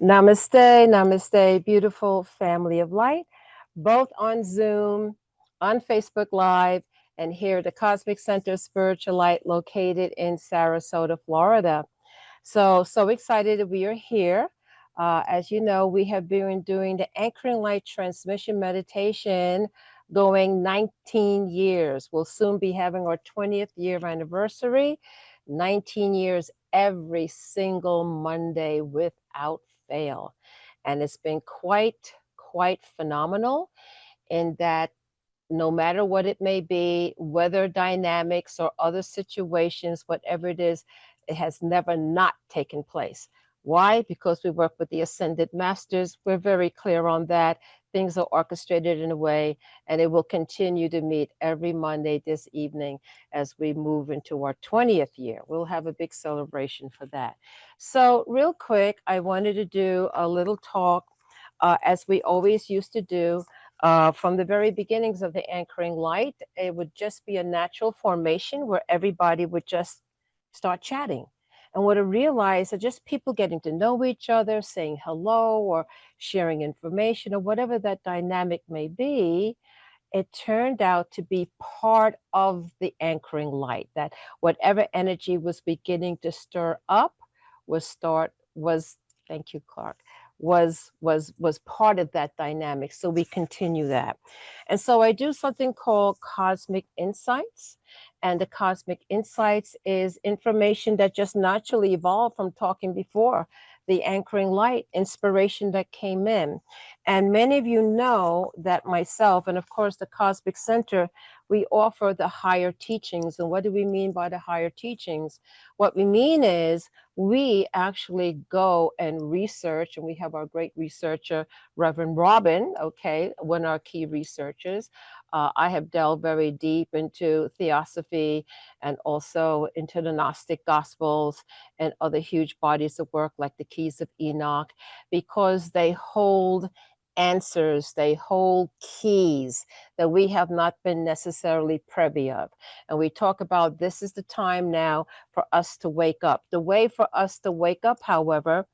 Namaste, namaste, beautiful family of light, both on Zoom, on Facebook Live, and here at the Cosmic Center of Spiritual Light located in Sarasota, Florida. So excited that we are here. As you know, we have been doing the Anchoring Light Transmission Meditation going 19 years. We'll soon be having our 20th year anniversary, 19 years every single Monday without fail. And it's been quite phenomenal in that no matter what it may be, weather dynamics or other situations, whatever it is, it has never not taken place. Why? Because we work with the Ascended Masters. We're very clear on that. Things are orchestrated in a way, and it will continue to meet every Monday this evening as we move into our 20th year. We'll have a big celebration for that. So, real quick, I wanted to do a little talk as we always used to do from the very beginnings of the anchoring light. It would just be a natural formation where everybody would just start chatting. And what I realized are just people getting to know each other, saying hello or sharing information or whatever that dynamic may be. It turned out to be part of the anchoring light, that whatever energy was beginning to stir up was thank you, Clark, was part of that dynamic. So we continue that. And so I do something called Cosmic Insights. And the Cosmic Insights is information that just naturally evolved from talking before, the anchoring light, inspiration that came in. And many of you know that myself, and of course the Cosmic Center, we offer the higher teachings. And what do we mean by the higher teachings? What we mean is we actually go and research, and we have our great researcher, Reverend Robin, okay, one of our key researchers. I have delved very deep into theosophy and also into the Gnostic Gospels and other huge bodies of work like the Keys of Enoch, because they hold answers, they hold keys that we have not been necessarily privy of. And we talk about this is the time now for us to wake up. The way for us to wake up, however,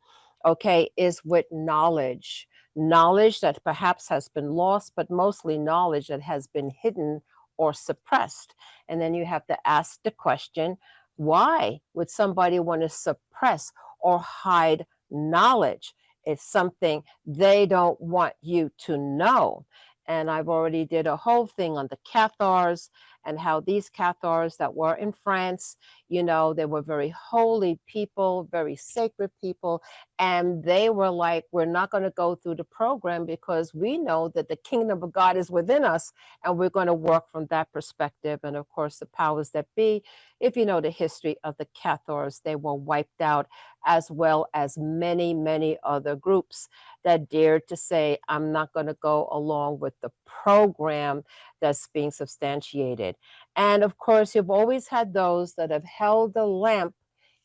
okay, is with knowledge. Knowledge that perhaps has been lost, but mostly knowledge that has been hidden or suppressed. And then you have to ask the question, why would somebody want to suppress or hide knowledge? It's something they don't want you to know. And I've already did a whole thing on the Cathars and how these Cathars that were in France, you know, they were very holy people, very sacred people. And they were like, we're not going to go through the program because we know that the kingdom of God is within us. And we're going to work from that perspective. And of course, the powers that be, if you know the history of the Cathars, they were wiped out, as well as many other groups that dared to say, I'm not going to go along with the program that's being substantiated. And of course, you've always had those that have held the lamp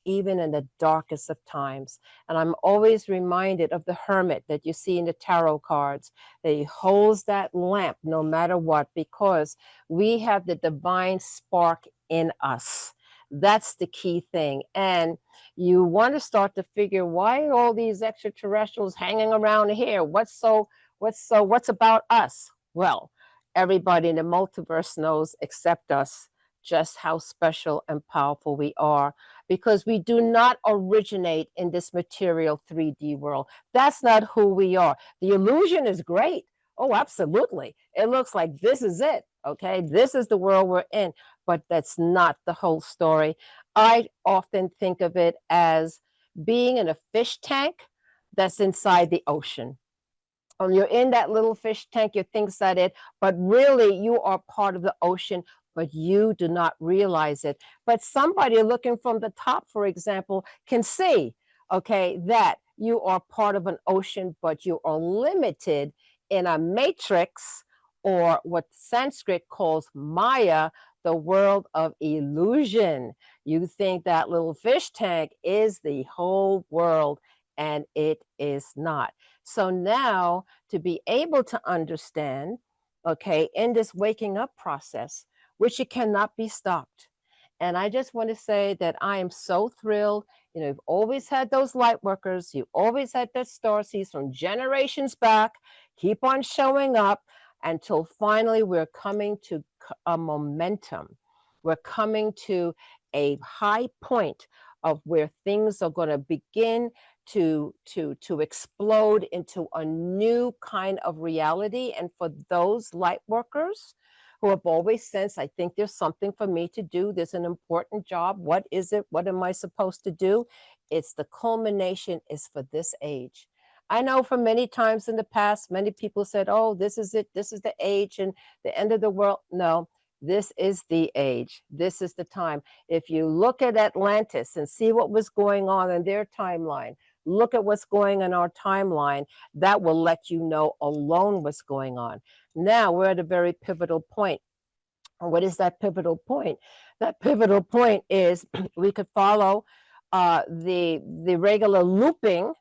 even in the darkest of times. And I'm always reminded of the hermit that you see in the tarot cards, that he holds that lamp no matter what, because we have the divine spark in us. That's the key thing. And you want to start to figure, why are all these extraterrestrials hanging around here? What's about us? Well, everybody in the multiverse knows except us just how special and powerful we are, because we do not originate in this material 3D world. That's not who we are. The illusion is great. Oh, absolutely. It looks like this is it. Okay, this is the world we're in, but that's not the whole story. I often think of it as being in a fish tank that's inside the ocean. You're in that little fish tank, you think that it, but really you are part of the ocean, but you do not realize it. But somebody looking from the top, for example, can see, okay, that you are part of an ocean, but you are limited in a matrix, or what Sanskrit calls Maya, the world of illusion. You think that little fish tank is the whole world, and it is not. So now, to be able to understand, okay, in this waking up process, which it cannot be stopped. And I just want to say that I am so thrilled. You know, you've always had those light workers, you always had the star seeds from generations back, keep on showing up until finally we're coming to a momentum. We're coming to a high point of where things are going to begin to explode into a new kind of reality. And for those light workers who have always sensed, I think there's something for me to do, there's an important job, what is it, what am I supposed to do? It's the culmination is for this age. I know for many times in the past, many people said, oh, this is it, this is the age and the end of the world. No, this is the age, this is the time. If you look at Atlantis and see what was going on in their timeline, look at what's going on in our timeline, that will let you know alone what's going on. Now we're at a very pivotal point. What is that pivotal point? That pivotal point is we could follow the regular looping,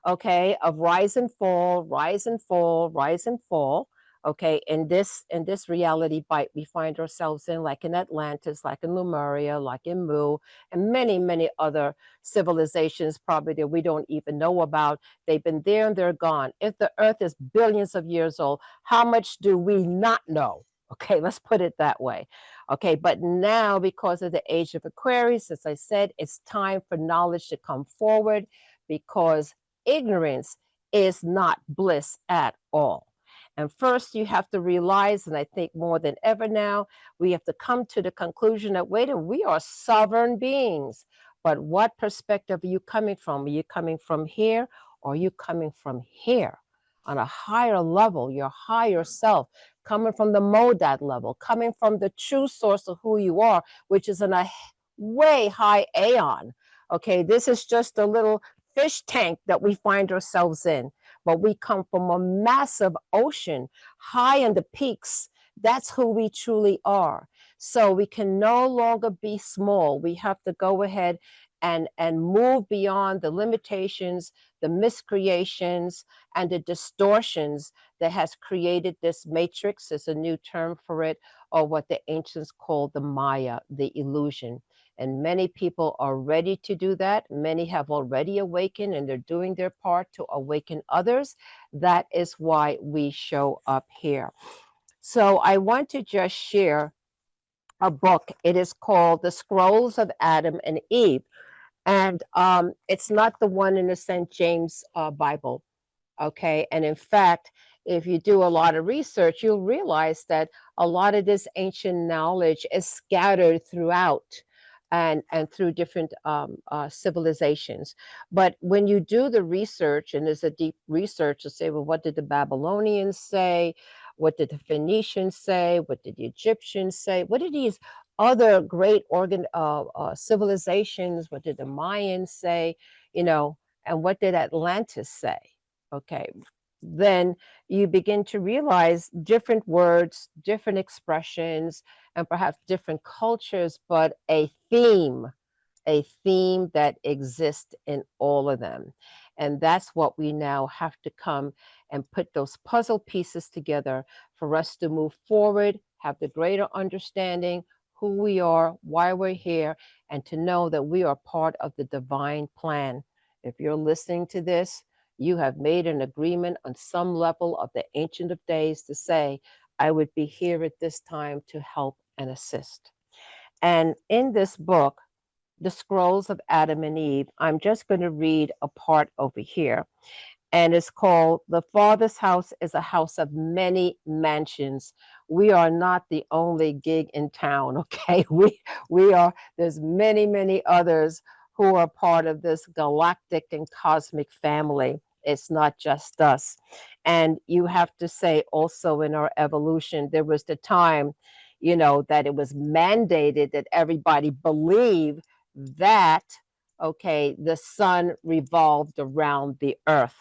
okay, of rise and fall, rise and fall, rise and fall. Okay, in this reality bite we find ourselves in, like in Atlantis, like in Lemuria, like in Mu, and many, many other civilizations probably that we don't even know about. They've been there and they're gone. If the earth is billions of years old, how much do we not know? Okay, let's put it that way. Okay, but now because of the age of Aquarius, as I said, it's time for knowledge to come forward because ignorance is not bliss at all. And first, you have to realize, and I think more than ever now, we have to come to the conclusion that, wait a minute, we are sovereign beings. But what perspective are you coming from? Are you coming from here or are you coming from here? On a higher level, your higher self, coming from the Modad level, coming from the true source of who you are, which is in a way high aeon. Okay, this is just a little fish tank that we find ourselves in, but we come from a massive ocean high in the peaks. That's who we truly are. So we can no longer be small. We have to go ahead and move beyond the limitations, the miscreations, and the distortions that has created this matrix. Is a new term for it, or what the ancients called the Maya, the illusion. And many people are ready to do that. Many have already awakened and they're doing their part to awaken others. That is why we show up here. So I want to just share a book. It is called The Scrolls of Adam and Eve. And it's not the one in the St. James Bible. Okay. And in fact, if you do a lot of research, you'll realize that a lot of this ancient knowledge is scattered throughout and through different civilizations. But when you do the research, and there's a deep research to say, well, what did the Babylonians say? What did the Phoenicians say? What did the Egyptians say? What did these other great civilizations, what did the Mayans say? You know, and what did Atlantis say? Okay, then you begin to realize different words, different expressions, and perhaps different cultures, but a theme that exists in all of them. And that's what we now have to come and put those puzzle pieces together for us to move forward, have the greater understanding who we are, why we're here, and to know that we are part of the divine plan. If you're listening to this, you have made an agreement on some level of the Ancient of Days to say, I would be here at this time to help and assist. And in this book, The Scrolls of Adam and Eve, I'm just going to read a part over here. And it's called The Father's House is a House of Many Mansions. We are not the only gig in town, okay? We are, there's many, many others who are part of this galactic and cosmic family. It's not just us. And you have to say also in our evolution, there was the time, you know, that it was mandated that everybody believe that, okay, the sun revolved around the earth.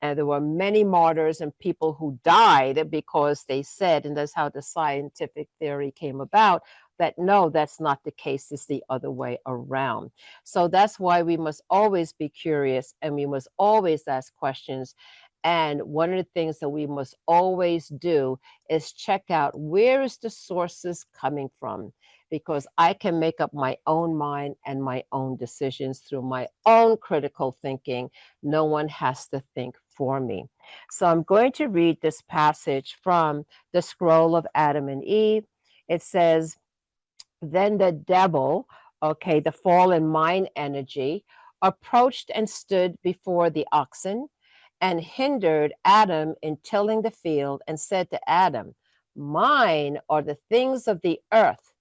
And there were many martyrs and people who died because they said, and that's how the scientific theory came about, that no, that's not the case, it's the other way around. So that's why we must always be curious and we must always ask questions. And one of the things that we must always do is check out where is the sources coming from? because I can make up my own mind and my own decisions through my own critical thinking. No one has to think for me. So I'm going to read this passage from the scroll of Adam and Eve. It says, then the devil, okay, the fallen mind energy, approached and stood before the oxen and hindered Adam in tilling the field and said to Adam, mine are the things of the earth,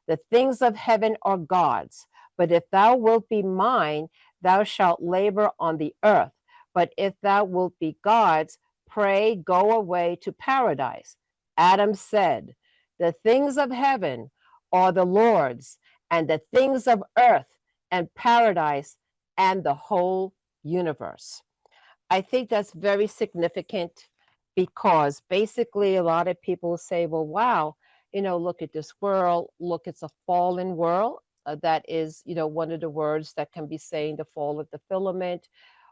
the things of heaven are God's. But if thou wilt be mine, thou shalt labor on the earth. But if thou wilt be God's, pray go away to paradise. Adam said, the things of heaven are the Lord's, and the things of earth and paradise and the whole universe. I think that's very significant because basically a lot of people say, well, wow, look at this world, look, it's a fallen world. That is, one of the words that can be saying the fall of the filament,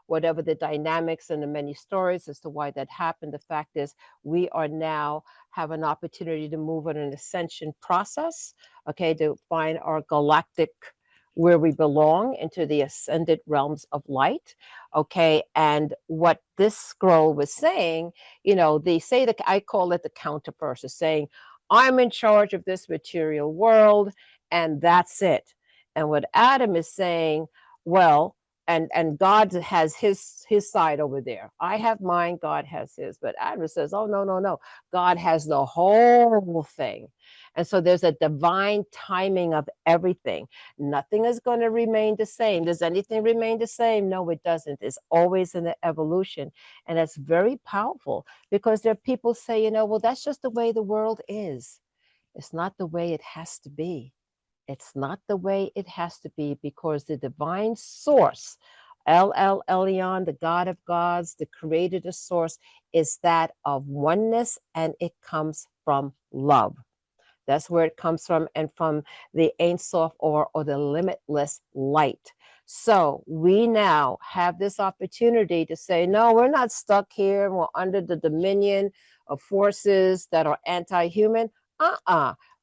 whatever the dynamics and the many stories as to why that happened. The fact is, we are now have an opportunity to move on an ascension process, okay, to find our galactic where we belong into the ascended realms of light. Okay. And what this scroll was saying, they say that I call it the counterverse, saying, I'm in charge of this material world, and that's it. And what Adam is saying, well, and God has his side over there. I have mine, God has his. But Adam says, oh, no, no, no. God has the whole thing. And so there's a divine timing of everything. Nothing is going to remain the same. Does anything remain the same? No, it doesn't. It's always in the evolution. And that's very powerful because there are people say, well, that's just the way the world is. It's not the way it has to be. It's not the way it has to be because the divine source, El Elyon, the God of gods, the creator, the source, is that of oneness, and it comes from love. That's where it comes from, and from the Ein Sof or the limitless light. So we now have this opportunity to say, no, we're not stuck here. We're under the dominion of forces that are anti-human.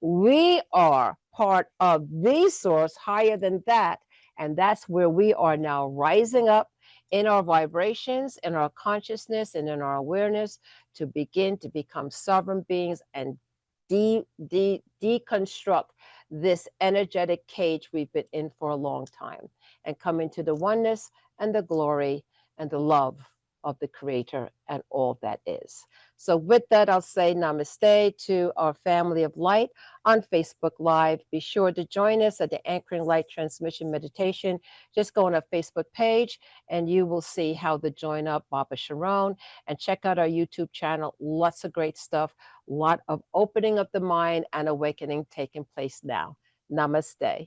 We are part of the source higher than that. And that's where we are now rising up in our vibrations, in our consciousness, and in our awareness to begin to become sovereign beings and deconstruct this energetic cage we've been in for a long time and come into the oneness and the glory and the love of the creator and all that is. So with that, I'll say namaste to our family of light on Facebook Live. Be sure to join us at the Anchoring Light Transmission Meditation. Just go on our Facebook page and you will see how to join up Baba Sharon, and check out our YouTube channel. Lots of great stuff. A lot of opening of the mind and awakening taking place now. Namaste.